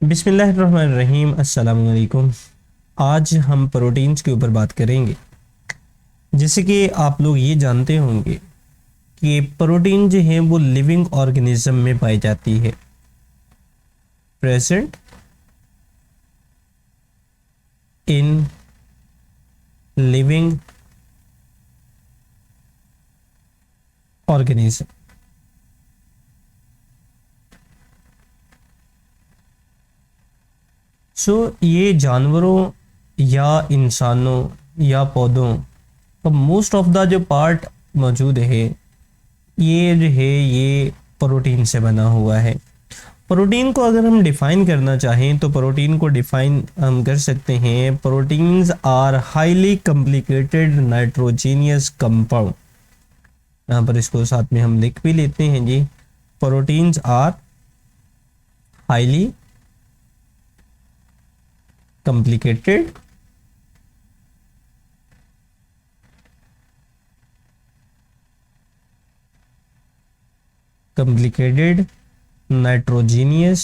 बिस्मिल्लाहिर्रहमानिर्रहीम। अस्सलाम वालेकुम। आज हम प्रोटीन्स के ऊपर बात करेंगे। जैसे कि आप लोग ये जानते होंगे कि प्रोटीन जो है वो लिविंग ऑर्गेनिज्म में पाई जाती है। Present in living organism. ये जानवरों या इंसानों या पौधों का मोस्ट ऑफ द जो पार्ट मौजूद है ये जो है ये प्रोटीन से बना हुआ है। प्रोटीन को अगर हम डिफाइन करना चाहें तो प्रोटीन को डिफाइन हम कर सकते हैं, proteins are highly complicated nitrogenous compound. यहाँ पर इसको साथ में हम लिख भी लेते हैं जी। Proteins are highly complicated nitrogenous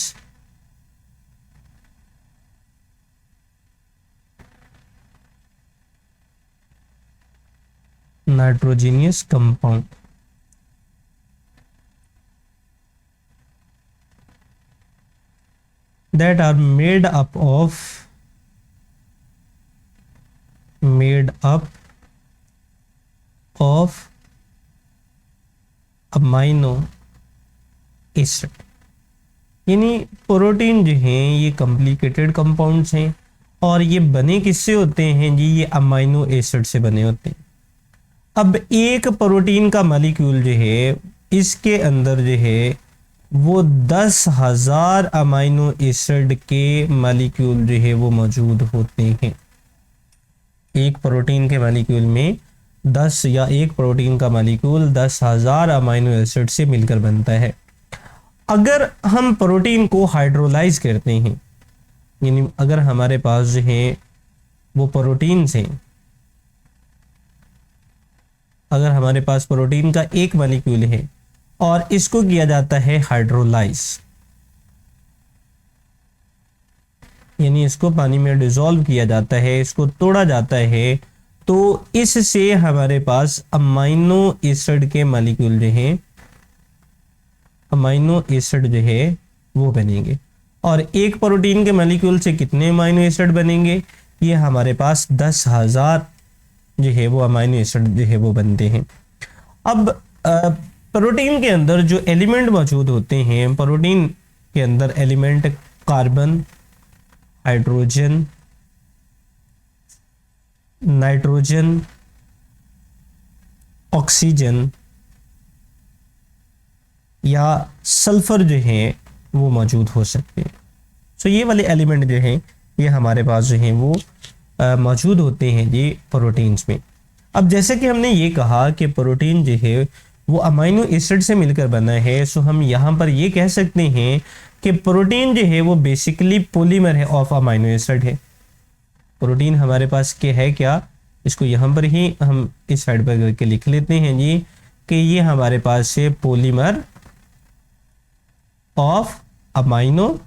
compound that are made up of amino acid. यानी प्रोटीन जो हैं ये कॉम्प्लिकेटेड कंपाउंड्स हैं और ये बने किससे होते हैं जी? ये अमाइनो एसिड से बने होते हैं। अब एक प्रोटीन का मॉलिक्यूल जो है इसके अंदर जो है वो 10,000 अमाइनो एसिड के मॉलिक्यूल जो है वो मौजूद होते हैं। एक प्रोटीन के मॉलिक्यूल में 10 या एक प्रोटीन का मॉलिक्यूल 10,000 अमाइनो एसिड से मिलकर बनता है। अगर हम प्रोटीन को हाइड्रोलाइज करते हैं, यानी अगर हमारे पास जो है वो प्रोटीन्स हैं, अगर हमारे पास प्रोटीन का एक मॉलिक्यूल है और इसको किया जाता है हाइड्रोलाइज, यानी इसको पानी में डिसॉल्व किया जाता है, इसको तोड़ा जाता है, तो इससे हमारे पास अमाइनो एसिड के मॉलिक्यूल जो हैं, अमाइनो एसिड जो है वो बनेंगे। और एक प्रोटीन के मॉलिक्यूल से कितने अमाइनो एसिड बनेंगे? ये हमारे पास 10,000 जो है वो अमाइनो एसिड जो है वो बनते हैं। अब प्रोटीन के अंदर जो एलिमेंट मौजूद होते हैं, प्रोटीन के अंदर element carbon, hydrogen, nitrogen, oxygen या सल्फर जो है वो मौजूद हो सकते हैं। सो ये वाले एलिमेंट जो हैं ये हमारे पास जो हैं वो मौजूद होते हैं ये प्रोटीन्स में। अब जैसे कि हमने ये कहा कि प्रोटीन जो है वो अमाइनो एसिड से मिलकर बना है, सो हम यहाँ पर ये कह सकते हैं कि प्रोटीन जो है वो बेसिकली पॉलीमर है ऑफ अमाइनो एसिड है। प्रोटीन हमारे पास के है क्या? इसको यहाँ पर ही हम इस साइड पर करके लिख लेते हैं जी कि ये हमारे पास है पॉलीमर ऑफ अमाइनो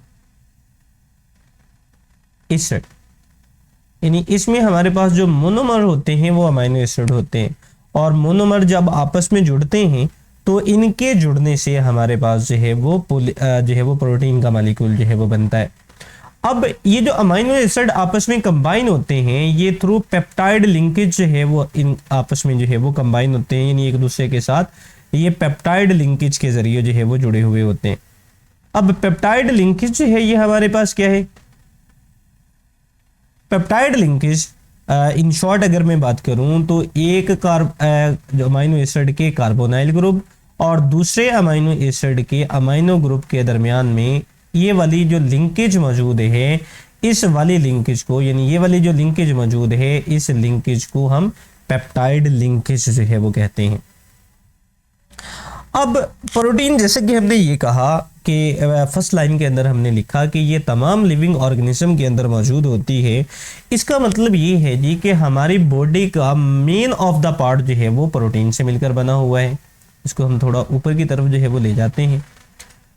एसिड। यानी इसमें हमारे पास जो मोनोमर होते हैं वो अमाइनो एसिड होते हैं, और मोनोमर जब आपस में जुड़ते हैं तो इनके जुड़ने से हमारे पास जो है वो प्रोटीन का मॉलिक्यूल जो है वो बनता है। अब ये जो अमाइनो एसिड आपस में कंबाइन होते हैं ये थ्रू पेप्टाइड लिंकेज जो है वो इन आपस में जो है वो कंबाइन होते हैं, यानी एक दूसरे के साथ ये पेप्टाइड लिंकेज के जरिए जो है वो जुड़े हुए होते हैं। अब पेप्टाइड लिंकेज जो है ये हमारे पास क्या है? पेप्टाइड लिंकेज इन शॉर्ट अगर मैं बात करूं तो एक जो अमाइनो एसिड के कार्बोनाइल ग्रुप और दूसरे अमाइनो एसिड के अमाइनो ग्रुप के दरमियान में ये वाली जो लिंकेज मौजूद है, इस वाली लिंकेज को, यानी ये वाली जो लिंकेज मौजूद है इस लिंकेज को हम पेप्टाइड लिंकेज जो है वो कहते हैं। अब प्रोटीन जैसे कि हमने ये कहा कि फर्स्ट लाइन के अंदर हमने लिखा कि ये तमाम लिविंग ऑर्गेनिज्म के अंदर मौजूद होती है। इसका मतलब ये है जी कि हमारी बॉडी का मेन ऑफ द पार्ट जो है वो प्रोटीन से मिलकर बना हुआ है। इसको हम थोड़ा ऊपर की तरफ जो है वो ले जाते हैं।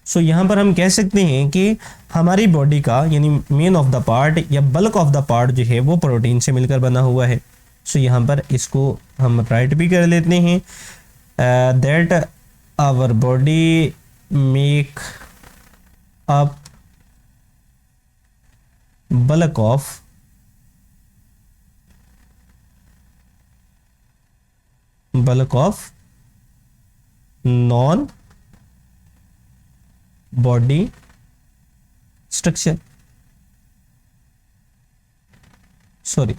सो यहाँ पर हम कह सकते हैं कि हमारी बॉडी का यानी मेन ऑफ द पार्ट या बल्क ऑफ द पार्ट जो है वो प्रोटीन से मिलकर बना हुआ है। सो यहाँ पर इसको हम राइट भी कर लेते हैं, that our body make up bulk of non body structure, sorry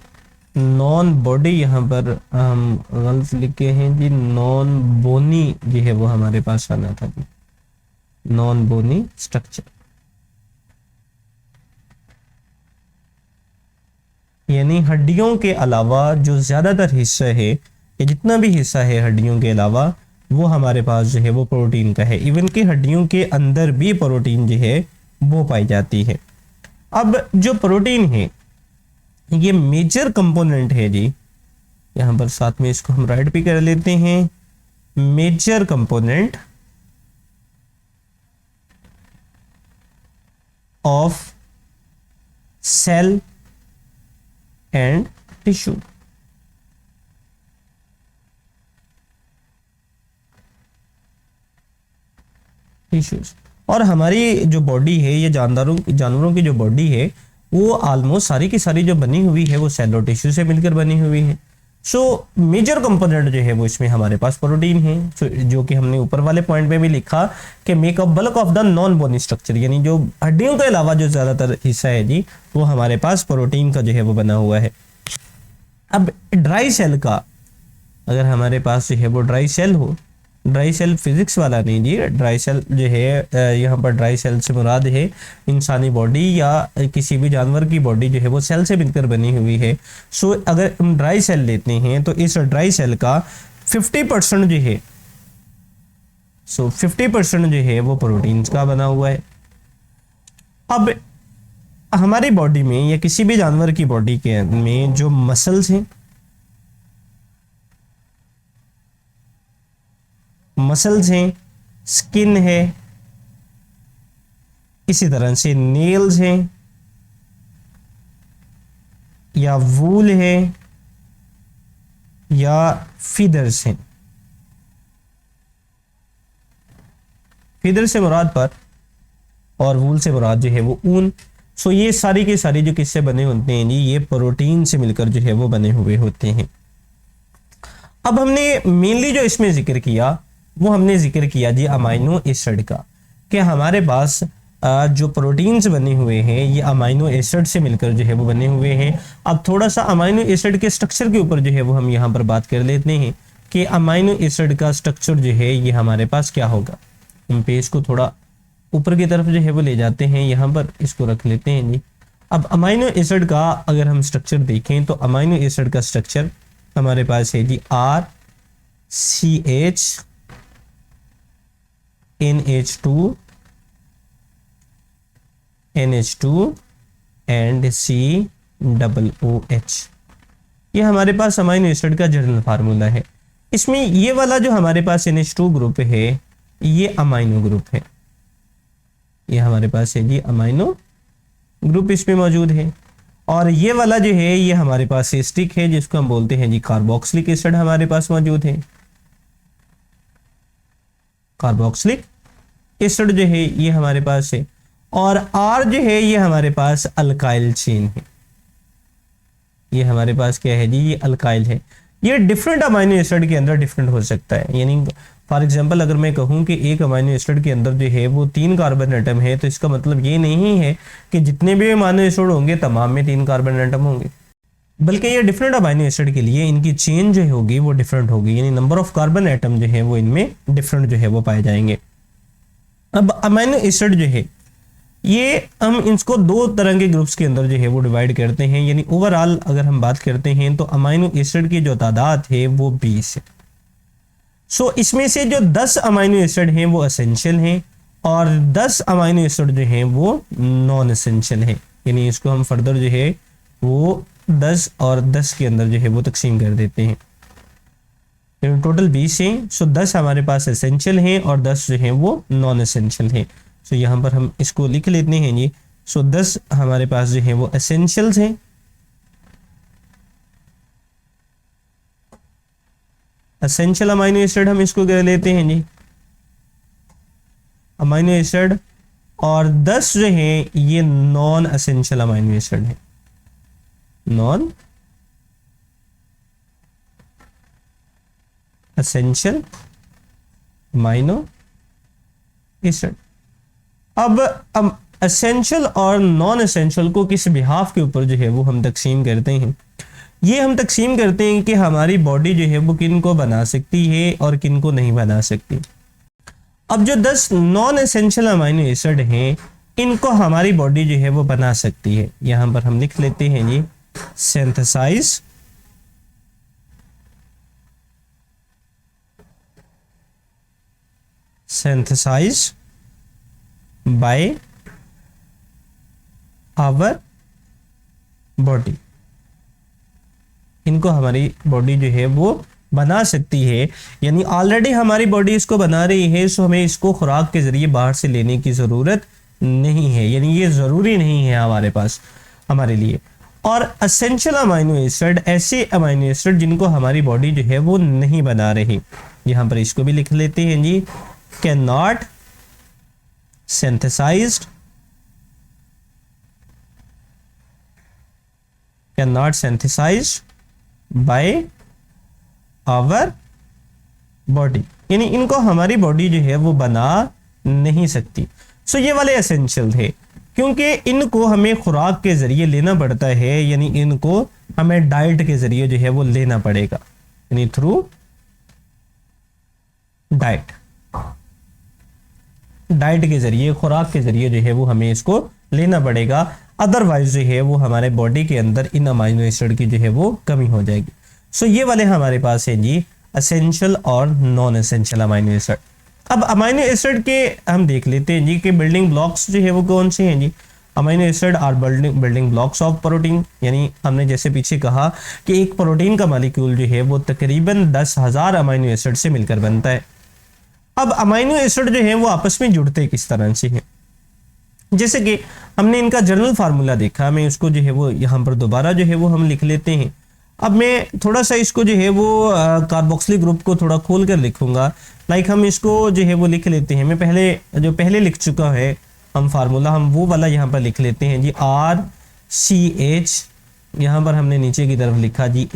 non body, यहाँ पर हम गलत लिखे हैं जी, नॉन बोनी जो है वो हमारे पास आना था जी, नॉन बोनी स्ट्रक्चर। यानी हड्डियों के अलावा जो ज्यादातर हिस्सा है या जितना भी हिस्सा है हड्डियों के अलावा वो हमारे पास जो है वो प्रोटीन का है। इवन कि हड्डियों के अंदर भी प्रोटीन जो है वो पाई जाती है। अब जो प्रोटीन है ये मेजर कंपोनेंट है जी, यहाँ पर साथ में इसको हम राइट भी कर लेते हैं, major component of cell and tissue. Tissues और हमारी जो बॉडी है ये जानवरों की जो बॉडी है वो ऑलमोस्ट सारी की सारी जो बनी हुई है वो सेल और टिश्यू से मिलकर बनी हुई है। सो मेजर कंपोनेंट जो है वो इसमें हमारे पास प्रोटीन है। जो कि हमने ऊपर वाले पॉइंट में भी लिखा कि make up bulk of the non bony structure, यानी जो हड्डियों के अलावा जो ज्यादातर हिस्सा है जी वो हमारे पास प्रोटीन का जो है वो बना हुआ है। अब ड्राई सेल का, अगर हमारे पास जो है वो ड्राई सेल हो, ड्राई सेल फिजिक्स वाला नहीं जी, ड्राई सेल जो है यहाँ पर ड्राई सेल से मुराद है इंसानी बॉडी या किसी भी जानवर की बॉडी जो है वो सेल से मिलकर बनी हुई है। सो अगर हम ड्राई सेल लेते हैं तो इस ड्राई सेल का 50% जो है, सो 50% जो है वो प्रोटीन्स का बना हुआ है। अब हमारी बॉडी में या किसी भी जानवर की बॉडी के में जो मसल्स हैं, मसल्स हैं, स्किन है, इसी तरह से नेल्स हैं या वूल है या फीदर्स हैं। फीदर से मुराद पर और वूल से मुराद जो है वो ऊन। सो ये सारी के सारी जो किससे बने होते हैं जी, ये प्रोटीन से मिलकर जो है वो बने हुए होते हैं। अब हमने मेनली जो इसमें जिक्र किया वो हमने जिक्र किया जी अमाइनो एसिड का, कि हमारे पास जो प्रोटीन्स बने हुए हैं ये अमाइनो एसिड से मिलकर जो है वो बने हुए हैं। अब थोड़ा सा अमाइनो एसिड के स्ट्रक्चर के ऊपर जो है वो हम यहाँ पर बात कर लेते हैं कि अमाइनो एसिड का स्ट्रक्चर जो है ये हमारे पास क्या होगा। हम पेज को थोड़ा ऊपर की तरफ जो है वो ले जाते हैं, यहाँ पर इसको रख लेते हैं जी। अब अमाइनो एसिड का अगर हम स्ट्रक्चर देखें तो अमाइनो एसिड का स्ट्रक्चर हमारे पास है जी RCH NH2 एंड COOH, ये हमारे पास अमाइनो एसिड का जनरल फार्मूला है। इसमें ये वाला जो हमारे पास NH2 ग्रुप है ये अमाइनो ग्रुप है, ये हमारे पास है जी अमाइनो ग्रुप इसमें मौजूद है। और ये वाला जो है ये हमारे पास एस्टिक है जिसको हम बोलते हैं जी कार्बोक्सिलिक एसिड हमारे पास मौजूद है। कार्बोक्सिलिक एसिड जो है ये हमारे पास है और R जो है ये हमारे पास अल्काइल चेन है, ये हमारे पास क्या है जी, ये अल्काइल है। ये डिफरेंट अमाइनो एसिड के अंदर डिफरेंट हो सकता है। यानी फॉर एग्जांपल अगर मैं कहूं कि एक अमाइनो एसिड के अंदर जो है वो 3 कार्बन एटम है तो इसका मतलब ये नहीं है कि जितने भी अमाइनो एसिड होंगे तमाम में 3 कार्बन एटम होंगे, बल्कि ये डिफरेंट अमाइनो एसिड के लिए इनकी चेन जो होगी वो डिफरेंट होगी, यानी नंबर ऑफ कार्बन एटम जो है वो इनमें डिफरेंट जो है वो पाए जाएंगे। अब अमाइनो एसिड जो है ये हम इसको 2 तरह के ग्रुप्स के अंदर जो है वो डिवाइड करते हैं। यानी ओवरऑल अगर हम बात करते हैं तो अमाइनो एसिड की जो तादाद है वो 20 है। सो इसमें से जो 10 अमाइनो एसिड हैं वो एसेंशियल हैं और 10 अमाइनो एसिड जो हैं वो नॉन एसेंशियल हैं। यानी इसको हम फर्दर जो है वो 10 और 10 के अंदर जो है वो तकसीम कर देते हैं। टोटल 20 हैं। सो 10 हमारे पास एसेंशियल हैं और 10 जो हैं वो नॉन एसेंशियल हैं। सो यहाँ पर हम इसको लिख लेते हैं जी। सो 10 हमारे पास जो है वो एसेंशियल्स हैं। एसेंशियल अमाइनो एसिड हम इसको कह लेते हैं जी, अमाइनो एसिड, और 10 जो है ये नॉन एसेंशियल अमाइनो एसिड है, नॉन एसेंशियल अमाइनो एसिड। अब एसेंशियल और नॉन एसेंशियल को किस बिहाफ के ऊपर जो है वो हम तकसीम करते हैं, ये हम तकसीम करते हैं कि हमारी बॉडी जो है वो किन को बना सकती है और किन को नहीं बना सकती। अब जो 10 नॉन एसेंशियल अमाइनो एसिड हैं इनको हमारी बॉडी जो है वो बना सकती है। यहां पर हम लिख लेते हैं जी synthesize synthesize by our body. इनको हमारी बॉडी जो है वो बना सकती है, यानी ऑलरेडी हमारी बॉडी इसको बना रही है, सो हमें इसको खुराक के जरिए बाहर से लेने की ज़रूरत नहीं है, यानी ये ज़रूरी नहीं है हमारे पास हमारे लिए। और एसेंशियल अमाइनो एसिड ऐसे अमाइनो एसिड जिनको हमारी बॉडी जो है वो नहीं बना रही, यहाँ पर इसको भी लिख लेते हैं जी, can not synthesized, can not synthesized by our body, यानी इनको हमारी बॉडी जो है वो बना नहीं सकती। सो ये वाले एसेंशियल थे, क्योंकि इनको हमें खुराक के जरिए लेना पड़ता है, यानी इनको हमें डाइट के जरिए जो है वो लेना पड़ेगा, यानी थ्रू डाइट, डाइट के जरिए, खुराक के जरिए जो है वो हमें इसको लेना पड़ेगा, अदरवाइज जो है वो हमारे बॉडी के अंदर इन अमाइनो एसिड की जो है वो कमी हो जाएगी। सो ये वाले हमारे पास है जी एसेंशियल और नॉन एसेंशियल अमाइनो एसिड। अब अमाइनो एसिड के हम देख लेते हैं जी कि बिल्डिंग ब्लॉक्स जो है वो कौन से हैं जी। Amino acid are building blocks of protein, यानी हमने जैसे पीछे कहा कि एक प्रोटीन का मॉलिक्यूल जो है वो तकरीबन 10,000 अमाइनो एसिड से मिलकर बनता है। अब अमाइनो एसिड जो है वो आपस में जुड़ते किस तरह से हैं, जैसे कि हमने इनका जनरल फार्मूला देखा, मैं उसको जो है वो यहाँ पर दोबारा जो है वो हम लिख लेते हैं। अब मैं थोड़ा सा इसको जो है वो कार्बोक्सिलिक ग्रुप को थोड़ा खोल कर लिखूंगा, लाइक हम इसको जो है वो लिख लेते हैं, मैं पहले लिख चुका है हम फार्मूला, हम वो वाला यहाँ पर लिख लेते हैं जी, RCH, यहाँ पर हमने नीचे की तरफ लिखा जी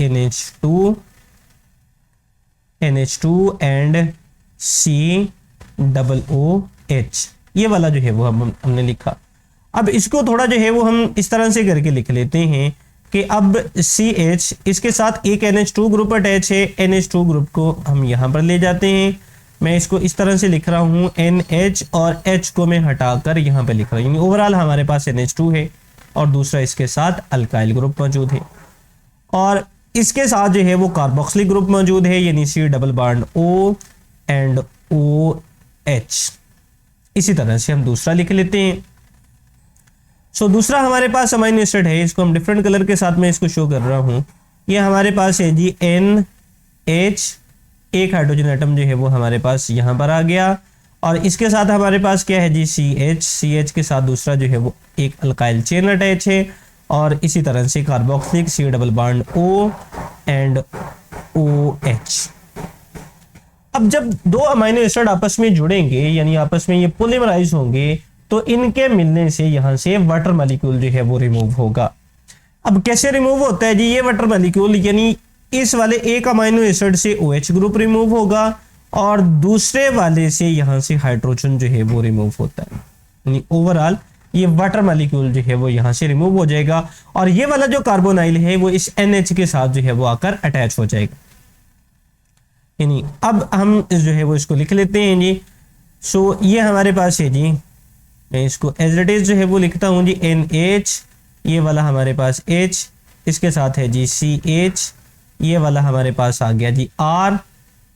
NH2 एंड COOH, ये वाला जो है वो हमने लिखा। अब इसको थोड़ा जो है वो हम इस तरह से करके लिख लेते हैं कि अब CH इसके साथ एक NH2 ग्रुप अटैच है, NH2 ग्रुप को हम यहाँ पर ले जाते हैं, मैं इसको इस तरह से लिख रहा हूँ, NH और H को मैं हटाकर यहाँ पे लिख रहा हूँ, ओवरऑल हमारे पास NH2 है और दूसरा इसके साथ अल्काइल ग्रुप मौजूद है, और इसके साथ जो है वो कार्बोक्सिलिक ग्रुप मौजूद है, यानी C double bond O and OH। इसी तरह से हम दूसरा लिख लेते हैं। सो दूसरा हमारे पास अमाइनो एसिड है, इसको हम डिफरेंट कलर के साथ में इसको शो कर रहा हूँ, ये हमारे पास है जी NH, एक हाइड्रोजन एटम जो है वो हमारे पास यहाँ पर आ गया, और इसके साथ हमारे पास क्या है जी CH के साथ दूसरा जो है वो एक अल्काइल चेन अटैच है, और इसी तरह से carboxylic C double bond O and OH। अब जब दो अमाइनो एसिड आपस में जुड़ेंगे, यानी आपस में ये पॉलीमराइज होंगे, तो इनके मिलने से यहाँ से वाटर मॉलिक्यूल जो है वो रिमूव होगा। अब कैसे रिमूव होता है जी ये वाटर मॉलिक्यूल, यानी इस वाले एक अमाइनो एसिड से OH ग्रुप रिमूव होगा और दूसरे वाले से यहाँ से हाइड्रोजन जो है वो रिमूव होता है, यानी ओवरऑल ये वाटर मॉलिक्यूल जो है वो यहाँ से रिमूव हो जाएगा, और ये वाला जो कार्बोनाइल है वो इस NH के साथ जो है वो आकर अटैच हो जाएगा। यानी अब हम जो है वो इसको लिख लेते हैं जी। सो ये हमारे पास है जी, मैं इसको एज इट इज जो है वो लिखता हूँ जी NH, ये वाला हमारे पास H, इसके साथ है जी CH, ये वाला हमारे पास आ गया जी R।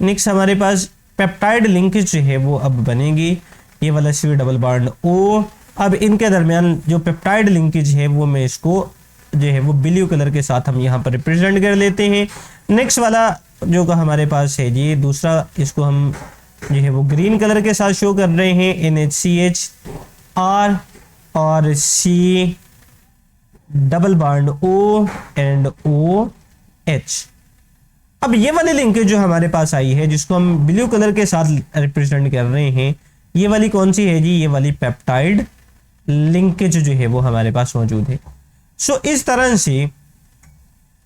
नेक्स्ट हमारे पास पेप्टाइड लिंकेज जो है वो अब बनेगी, ये वाला C डबल बॉन्ड O। अब इनके दरमियान जो पेप्टाइड लिंकेज है वो मैं इसको जो है वो ब्लू कलर के साथ हम यहाँ पर रिप्रेजेंट कर लेते हैं। नेक्स्ट वाला जो का हमारे पास है जी दूसरा, इसको हम जो है वो ग्रीन कलर के साथ शो कर रहे हैं NHCH, R और C double bond O and OH। अब ये वाली लिंकेज जो हमारे पास आई है, जिसको हम ब्लू कलर के साथ रिप्रेजेंट कर रहे हैं, ये वाली कौन सी है जी? ये वाली पेप्टाइड लिंकेज जो है वो हमारे पास मौजूद है। सो इस तरह से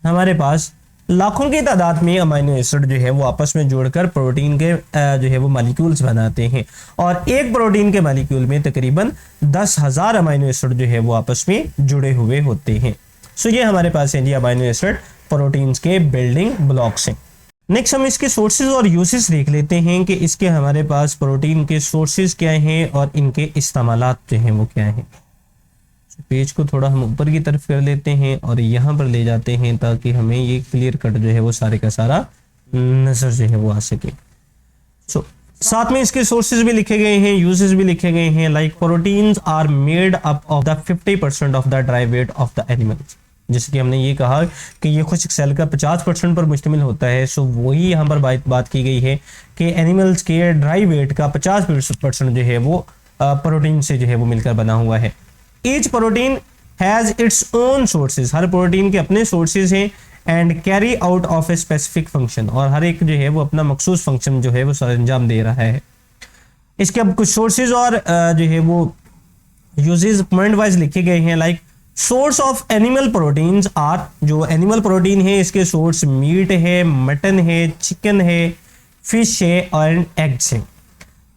हमारे पास लाखों की तादाद में अमीनो एसिड जो है वो आपस में जोड़कर प्रोटीन के जो है वो मॉलिक्यूल्स बनाते हैं, और एक प्रोटीन के मॉलिक्यूल में तकरीबन 10,000 अमीनो एसिड जो है वो आपस में जुड़े हुए होते हैं। सो ये हमारे पास है जी अमीनो एसिड प्रोटीन्स के बिल्डिंग ब्लॉक्स हैं। नेक्स्ट हम इसके सोर्सेज और यूसेस देख लेते हैं कि इसके हमारे पास प्रोटीन के सोर्सेज क्या हैं और इनके इस्तेमालात जो हैं वो क्या हैं। पेज को थोड़ा हम ऊपर की तरफ कर लेते हैं और यहाँ पर ले जाते हैं ताकि हमें ये क्लियर कट जो है वो सारे का सारा नजर जो है वो आ सके। सो साथ में इसके सोर्सेज भी लिखे गए हैं, यूजेस भी लिखे गए हैं। Like proteins are made up of the 50% of the dry weight of the animals. जैसे कि हमने ये कहा कि ये खुश्क सेल का 50% पर मुश्तमिल होता है। सो वही यहाँ पर बात की गई है कि एनिमल्स के ड्राई वेट का 50% जो है वो प्रोटीन से जो है वो मिलकर बना हुआ है। Each protein has its own sources. Her protein के अपने सोर्सेज हैं and carry out of a specific function, और हर एक जो है वो अपना मखसूस फंक्शन जो है वो अंजाम दे रहा है। इसके अब कुछ सोर्सेज और जो है वो यूजेस पॉइंट वाइज लिखे गए हैं। Like source of animal proteins are, जो एनिमल प्रोटीन है इसके सोर्स मीट है, मटन है, चिकन है, फिश है और एग्स है।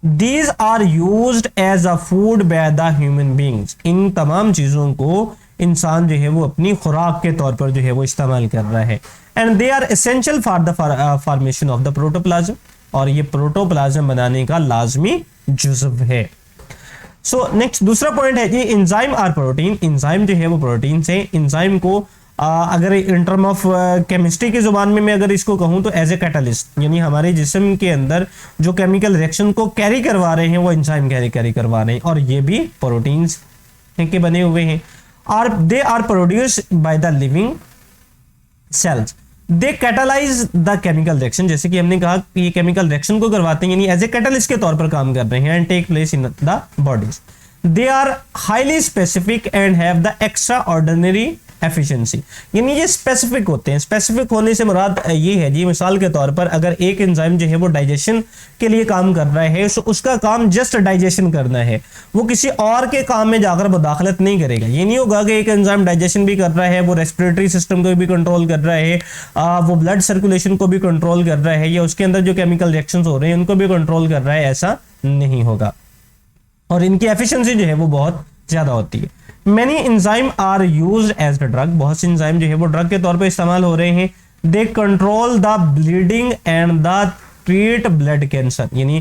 These are used as a food by the human beings। इन तमाम चीज़ों को इंसान जो है वो अपनी खुराक के तौर पर जो है वो इस्तेमाल कर रहा है। And they are essential for the formation of the protoplasm। और ये प्रोटोप्लाज्म बनाने का लाजमी जुज़व है। सो नेक्स्ट दूसरा पॉइंट है जी एंजाइम आर प्रोटीन। एंजाइम जो है वो प्रोटीन से, एंजाइम को अगर इन टर्म ऑफ केमिस्ट्री की जुबान में मैं अगर इसको कहूँ तो एज ए कैटलिस्ट, यानी हमारे जिस्म के अंदर जो केमिकल रिएक्शन को कैरी करवा रहे हैं वो एंजाइम कैरी करवा रहे हैं, और ये भी प्रोटीन्स के बने हुए हैं। They are produced by the living cells. They catalyse the chemical reaction. जैसे कि हमने कहा कि ये केमिकल रिएक्शन को करवाते हैं, यानी एज ए कैटलिस्ट के तौर पर काम कर रहे हैं and take place in the bodies. They are highly specific and have the extraordinary efficiency. यानी ये स्पेसिफिक होते हैं। स्पेसिफिक होने से मुराद ये है जी, मिसाल के तौर पर अगर एक एंजाइम जो है वो डाइजेशन के लिए काम कर रहा है, तो उसका काम जस्ट डाइजेशन करना है, वो किसी और के काम में जाकर मुदाखलत नहीं करेगा। ये नहीं होगा कि एक एंजाइम डाइजेशन भी कर रहा है, वो रेस्पिरेटरी सिस्टम को भी कंट्रोल कर रहा है, वो ब्लड सर्कुलेशन को भी कंट्रोल कर रहा है, या उसके अंदर जो केमिकल रिएक्शंस हो रहे हैं उनको भी कंट्रोल कर रहा है, ऐसा नहीं होगा। और इनकी एफिशिएंसी जो है वो बहुत ज्यादा होती है। Many enzyme are used as the drug। बहुत से एंजाइम जो है वो ड्रग के तौर पे इस्तेमाल हो रहे हैं। They control the bleeding and the treat blood cancer। यानी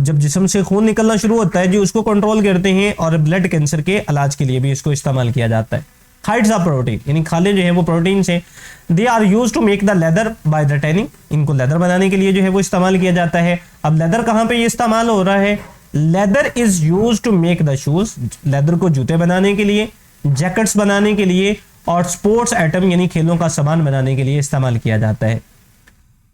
जब जिस्म से खून निकलना शुरू होता है जी, उसको कंट्रोल करते हैं, और ब्लड कैंसर के इलाज के लिए भी इसको इस्तेमाल किया जाता है। हाइड्स ऑफ प्रोटीन, यानी खाले जो है वो प्रोटीन से। They are use to make the leather by the tanning. इनको लेदर बनाने के लिए जो है वो इस्तेमाल किया जाता है। अब लेदर कहाँ पे ये इस्तेमाल हो रहा है? Leather is use to make the shoes. Leather को जूते बनाने के लिए, जैकेट्स बनाने के लिए, और स्पोर्ट्स आइटम यानी खेलों का सामान बनाने के लिए इस्तेमाल किया जाता है।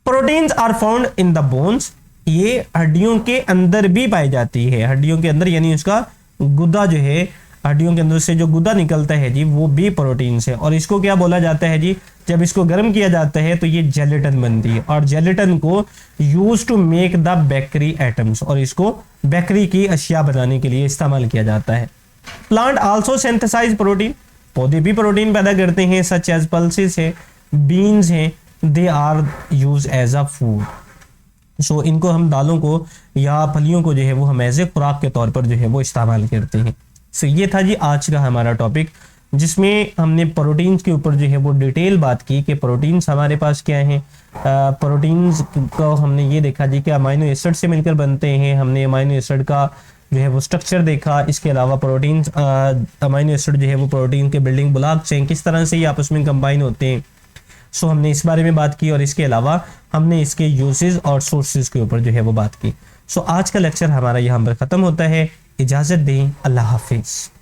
Proteins are found in the bones. ये हड्डियों के अंदर भी पाई जाती है। हड्डियों के अंदर यानी उसका गुदा जो है, हड्डियों के अंदर से जो गुदा निकलता है जी, वो भी प्रोटीन है। और इसको क्या बोला जाता है जी? जब इसको गर्म किया जाता है तो ये जेलेटिन बनती है, और जेलेटिन को use to make the bakery items, और इसको बेकरी की अशिया बनाने के लिए इस्तेमाल किया जाता है। Plant also synthesize protein. पौधे भी प्रोटीन पैदा करते हैं, सच एज पल्सेस है, बीन्स हैं, they are use as a food. So इनको हम दालों को या फलियों को जो है वो हम एज ए खुराक के तौर पर जो है वो इस्तेमाल करते हैं। सो ये था जी आज का हमारा टॉपिक, जिसमें हमने प्रोटीन्स के ऊपर जो है वो डिटेल बात की कि प्रोटीन्स हमारे पास क्या हैं। प्रोटीन्स को हमने ये देखा जी कि अमीनो एसिड से मिलकर बनते हैं। हमने अमीनो एसिड का जो है वो स्ट्रक्चर देखा। इसके अलावा प्रोटीन्स, अमीनो एसिड जो है वो प्रोटीन के बिल्डिंग ब्लॉक्स हैं, किस तरह से ये आपस में कंबाइन होते हैं। सो हमने इस बारे में बात की, और इसके अलावा हमने इसके यूजेस और सोर्सेज के ऊपर जो है वो बात की। सो आज का लेक्चर हमारा यहाँ पर ख़त्म होता है। इजाज़त दें, अल्लाह हाफिज़।